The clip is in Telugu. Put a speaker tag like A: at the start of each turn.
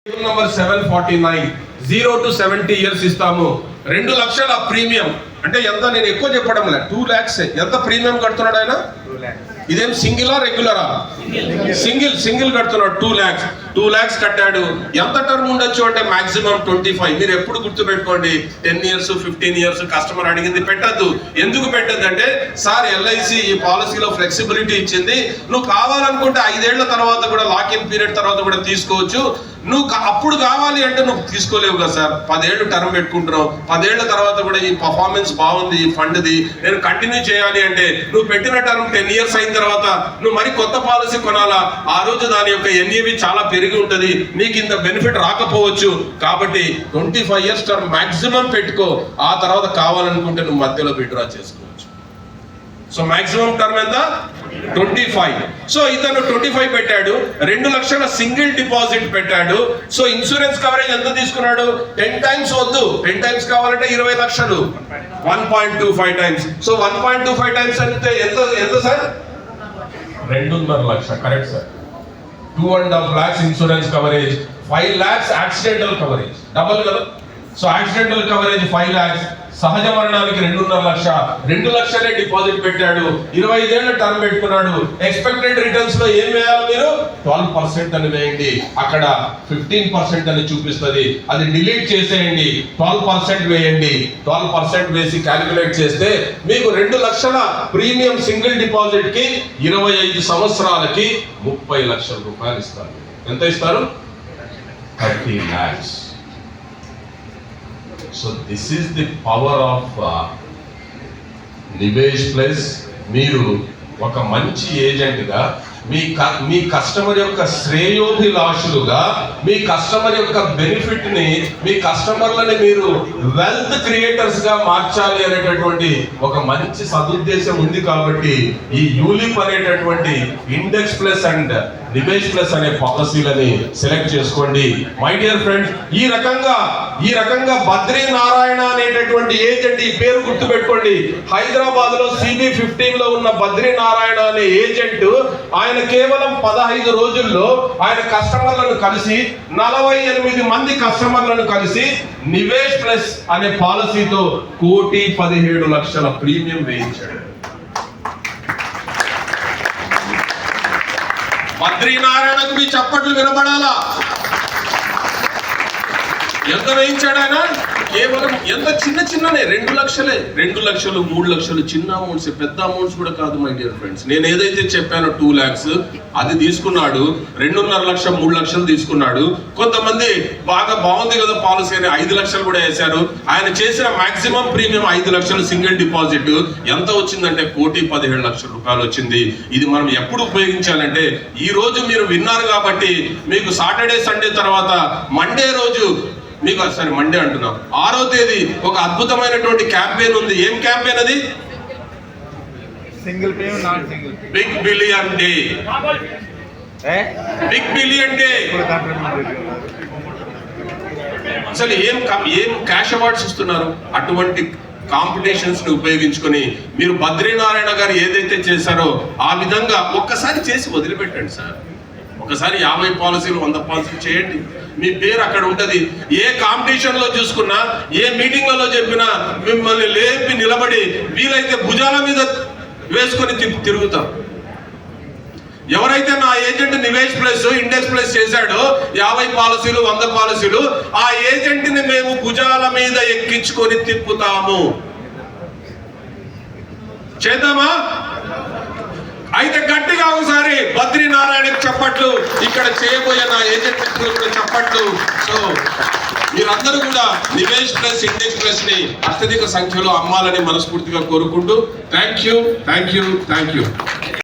A: నంబర్ 749 0 to 70 ఇయర్స్ ఇస్తాము. 2 లక్షల ప్రీమియం అంటే ఎంత? నేను ఎక్కువ చెప్పడం లేదు, 2 lakhs. ఎంత ప్రీమియం కడుతున్నాడు ఆయన?
B: 2 lakhs.
A: ఇదేం సింగిలా రెగ్యులరా? సింగిల్ కడుతున్నాడు. 2 lakhs కట్టాడు. ఎంత టర్మ్ ఉండొచ్చు అంటే మాక్సిమం 25. మీరు ఎప్పుడు గుర్తుపెట్టుకోండి, 10 years 15 years కస్టమర్ అడిగింది పెట్టద్దు. ఎందుకు పెట్టద్దు అంటే, సార్ ఎల్ఐసి ఈ పాలసీలో ఫ్లెక్సిబిలిటీ ఇచ్చింది, నువ్వు కావాలనుకుంటే 5 ఏళ్ల తర్వాత కూడా లాక్ ఇన్ పీరియడ్ తర్వాత కూడా తీసుకోవచ్చు. నువ్వు అప్పుడు కావాలి అంటే నువ్వు తీసుకోలేవు కదా సార్. 10 ఏళ్ళు టర్మ్ పెట్టుకుంటున్నావు, 10 ఏళ్ల తర్వాత కూడా ఈ పర్ఫార్మెన్స్ బాగుంది ఈ ఫండ్ది, నేను కంటిన్యూ చేయాలి అంటే నువ్వు పెట్టిన టర్మ్ 10 years అయిన తర్వాత నువ్వు మరి కొత్త పాలసీ కొనాలా. ఆ రోజు దాని యొక్క ఎన్ఈవి చాలా పెరిగి ఉంటది, నీకు ఇంత బెనిఫిట్ రాకపోవచ్చు. కాబట్టి 25 years టర్మ్ మాక్సిమం పెట్టుకో. ఆ తర్వాత కావాలనుకుంటే నువ్వు మధ్యలో విత్డ్రా చేసుకోవచ్చు. సో మాక్సిమం టర్మ్ ఎంత? 25. సో ఇతను 25 పెట్టాడు, 2 లక్షల సింగిల్ డిపాజిట్ పెట్టాడు. సో ఇన్సూరెన్స్ కవరేజ్ ఎంత తీసుకున్నాడు? 10 times వద్దు, 10 times కావాలంటే 20 లక్షలు, 1.25 times. సో 1.25 times అంటే ఎంత సార్? 2.5 లక్షలు. Correct sir. 2.5 lakhs insurance coverage, 5 lakhs accidental coverage, double కదా. సో యాక్సిడెంటల్ కవరేజ్ 5 lakhs, సహజ మరణానికి 2.5 లక్షలు, 2 లక్షలే డిపాజిట్ పెట్టాడు, 25 ఏళ్ల టర్మ్ పెట్టుకున్నాడు. ఎక్స్పెక్టెడ్ రిటర్న్స్ లో ఏం వేయాలి మీరు? 12% అని వేయండి. అక్కడ 15% అని చూపిస్తుంది, అది డిలీట్ చేసేయండి, 12% వేయండి. 12% వేసి క్యాలిక్యులేట్ చేస్తే మీకు 2 లక్షల ప్రీమియం సింగిల్ డిపాజిట్ కి 25 సంవత్సరాలకి 30 లక్షల రూపాయలు ఇస్తారు. ఎంత ఇస్తారు? 30 lakhs. So this is the power of Nivesh plus. మీరు ఒక మంచి ఏజెంట్గా మీ కస్టమర్ యొక్క శ్రేయోభిలాషులుగా, మీ కస్టమర్ యొక్క బెనిఫిట్ ని, మీ కస్టమర్లని మీరు వెల్త్ క్రియేటర్స్ గా మార్చాలి అనేటటువంటి ఒక మంచి సదుద్దేశం ఉంది. కాబట్టి ఈ యూలిప్ అనేటటువంటి index plus and Nivesh plus అనే పాలసీలని సెలెక్ట్ చేసుకోండి. మై డియర్ ఫ్రెండ్స్, ఈ రకంగా బద్రీ నారాయణ అనేటటువంటి ఏజెంట్, ఈ పేరు గుర్తుపెట్టుకోండి. హైదరాబాద్ లో CB15 లో ఉన్న బద్రీ నారాయణ అనే ఏజెంట్, ఆయన కేవలం 15 రోజుల్లో ఆయన కస్టమర్లను కలిసి 48 మంది కస్టమర్లను కలిసి నివేష్ ప్లస్ అనే పాలసీతో 1,17,00,000 ప్రీమియం వేయించాడు. బద్రీ నారాయణకు మీ చప్పట్లు వినబడాలా? ఎంత వేయించాడు ఆయన? కేవలం ఎంత చిన్ననే 2 లక్షలే. 2 లక్షలు 3 లక్షలు చిన్న అమౌంట్స్, పెద్ద అమౌంట్స్ కూడా కాదు మై డియర్ ఫ్రెండ్స్. నేను ఏదైతే చెప్పానో 2 lakhs అది తీసుకున్నాడు, 2.5 లక్షలు 3 లక్షలు తీసుకున్నాడు. కొంతమంది బాగా బాగుంది కదా పాలసీ అని 5 లక్షలు కూడా వేశారు. ఆయన చేసిన మాక్సిమం ప్రీమియం 5 లక్షలు సింగిల్ డిపాజిట్. ఎంత వచ్చిందంటే 1,17,00,000 రూపాయలు వచ్చింది. ఇది మనం ఎప్పుడు ఉపయోగించాలంటే, ఈ రోజు మీరు విన్నారు కాబట్టి మీకు సాటర్డే సండే తర్వాత మండే రోజు మీకు, సరే మండే అంటున్నాం, 6వ తేదీ ఒక అద్భుతమైనటువంటి క్యాంపెయిన్ ఉంది. ఏం క్యాంపెయిన్ అది?
B: Single payment, not single.
A: Big billion day. Big billion day. అసలు ఏం క్యాష్ అవార్డ్స్ ఇస్తున్నారు. అటువంటి కాంపిటీషన్స్ ని ఉపయోగించుకొని మీరు బద్రీనారాయణ గారు ఏదైతే చేశారో ఆ విధంగా ఒక్కసారి చేసి వదిలిపెట్టండి సార్. ఒకసారి 50 పాలసీలు 100 పాలసీలు చేయండి. మీ పేరు అక్కడ ఉంటది. ఏ కాంపిటీషన్ లో చూసుకున్నా, ఏ మీటింగ్లలో చెప్పినా మిమ్మల్ని లేపి నిలబడి వీలైతే భుజాల మీద వేసుకొని తిరుగుతాం. ఎవరైతే నా agent Nivesh plus index plus చేశాడో 50 పాలసీలు 100 పాలసీలు, ఆ ఏజెంట్ ని మేము భుజాల మీద ఎక్కించుకొని తిప్పుతాము. చేద్దామా? అయితే గట్టిగా ఒకసారి బద్రీ నారాయణకి చప్పట్లు, ఇక్కడ చేయబోయే నా ఏజెంట్ చప్పట్లు. సో మీరందరూ కూడా నివేష్ ప్లస్ ఇండెక్స్ ప్లస్ ని అత్యధిక సంఖ్యలో అమ్మాలని మనస్ఫూర్తిగా కోరుకుంటూ థ్యాంక్ యూ.